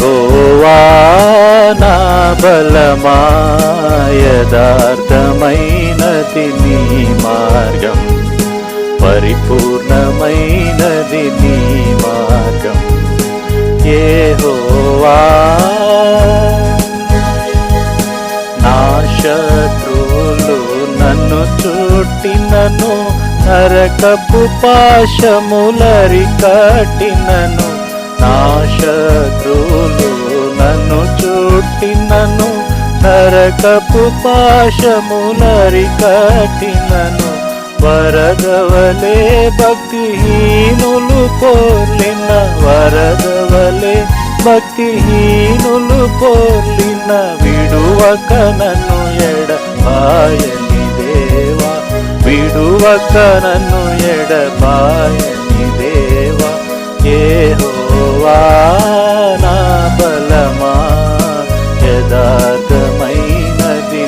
యెహోవా నా బలమా, యథార్థమైనది నీ మార్గం, పరిపూర్ణమైనది నీ మార్గం. యెహోవా నా శత్రువులు నన్ను చుట్టినను, నరకపు పాశములరికట్టినను. నా శత్రువులు నన్ను చుట్టినను, నరకపు పాశములరికట్టినను. వరదవలే భక్తిహీనులు పోలిన, వరదవలే భక్తిహీనులు పోలిన, విడువక నన్ను ఎడబాయని దేవా, విడువక నన్ను ఎడబాయని